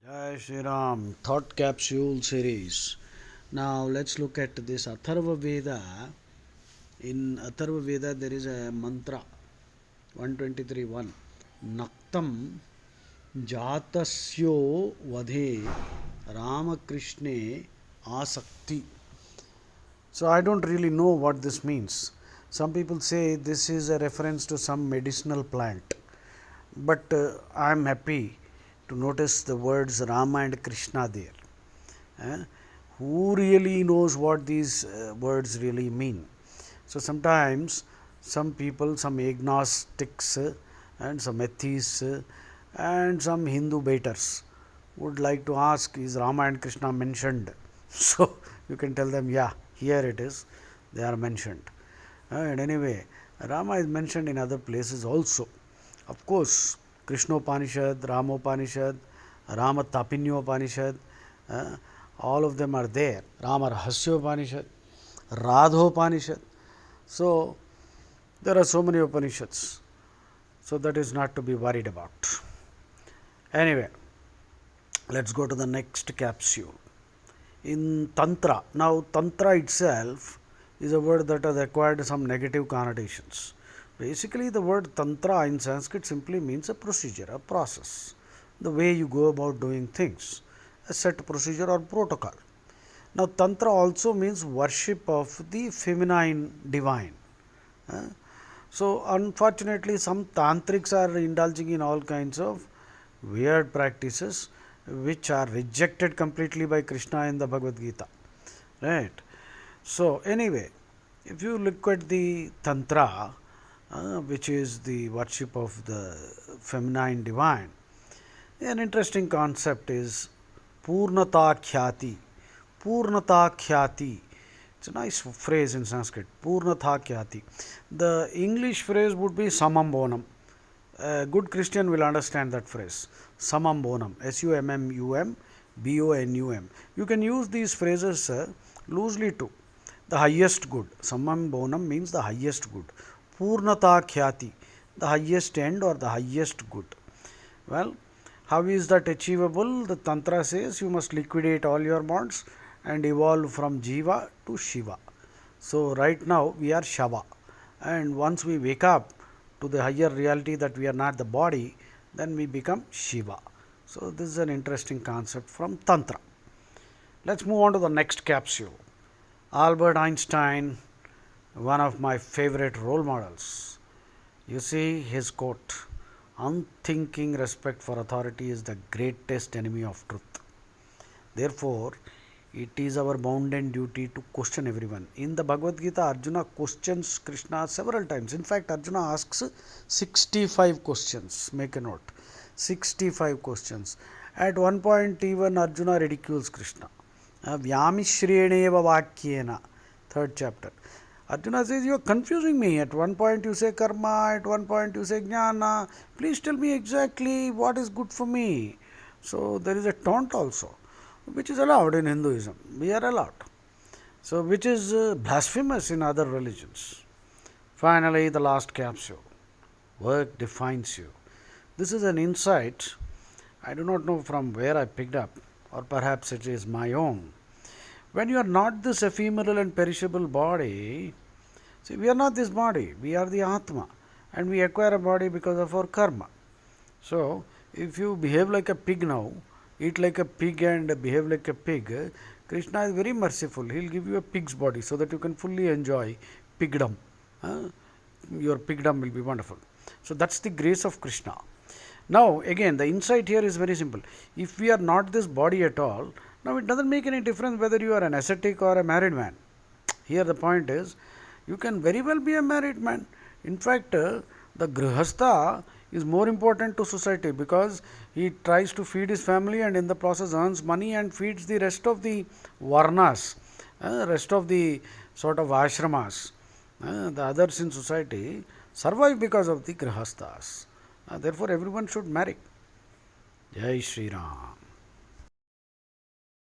Jai Shri Ram, Thought Capsule series. Now let's look at this Atharva Veda. In Atharva Veda, there is a mantra 123:1. Naktam Jatasyo Vadhe Ramakrishne Asakti. So I don't really know what this means. Some people say this is a reference to some medicinal plant, but I am happy to notice the words Rama and Krishna there. Eh? Who really knows what these words really mean? So sometimes some people, some agnostics and some atheists and some Hindu baiters would like to ask, is Rama and Krishna mentioned? So you can tell them, yeah, here it is, they are mentioned. And anyway, Rama is mentioned in other places also. Of course, Krishnopanishad, Ramopanishad, Rama Tapinyopanishad, uh, all of them are there. Rama Rahasyopanishad, Radhopanishad. So, there are so many Upanishads. So, that is not to be worried about. Anyway, let's go to the next capsule. In Tantra, now Tantra itself is a word that has acquired some negative connotations. Basically, the word Tantra in Sanskrit simply means a procedure, a process, the way you go about doing things, a set procedure or protocol. Now, Tantra also means worship of the feminine divine. Uh, So, unfortunately, some tantrics are indulging in all kinds of weird practices which are rejected completely by Krishna in the Bhagavad Gita. Right. So, anyway, if you look at the Tantra, which is the worship of the feminine divine, an interesting concept is Purnata Khyati. Purnata Khyati. It's a nice phrase in Sanskrit. Purnata Khyati. The English phrase would be Samam Bonam. A good Christian will understand that phrase. Samam Bonam. Summum Bonum. You can use these phrases loosely too. The highest good. Samam Bonam means the highest good. Purnata Khyati. The highest end or the highest good. Well, how is that achievable? The Tantra says you must liquidate all your bonds and evolve from Jiva to Shiva. So, right now we are Shava, and once we wake up to the higher reality that we are not the body, then we become Shiva. So, this is an interesting concept from Tantra. Let's move on to the next capsule. Albert Einstein, one of my favorite role models. You see his quote, unthinking respect for authority is the greatest enemy of truth. Therefore, it is our bounden duty to question everyone. In the Bhagavad Gita, Arjuna questions Krishna several times. In fact, Arjuna asks 65 questions. Make a note. 65 questions. At one point, even Arjuna ridicules Krishna. Vyamishreneva Vakyena, third chapter. Arjuna says, you are confusing me. At one point you say karma, at one point you say jnana. Please tell me exactly what is good for me. So, there is a taunt also, which is allowed in Hinduism. We are allowed. So, which is blasphemous in other religions. Finally, the last capsule. Work defines you. This is an insight I do not know from where I picked up, or perhaps it is my own. When you are not this ephemeral and perishable body, see, we are not this body, we are the Atma, and we acquire a body because of our karma. So, if you behave like a pig now, eat like a pig and behave like a pig, Krishna is very merciful. He will give you a pig's body so that you can fully enjoy pigdom. Your pigdom will be wonderful. So, that is the grace of Krishna. Now, again, the insight here is very simple. If we are not this body at all, now it doesn't make any difference whether you are an ascetic or a married man. Here the point is, you can very well be a married man. In fact, the grihastha is more important to society because he tries to feed his family and in the process earns money and feeds the rest of the varnas, rest of the sort of ashramas. The others in society survive because of the grihasthas. Therefore, everyone should marry. Jai Shri Ram.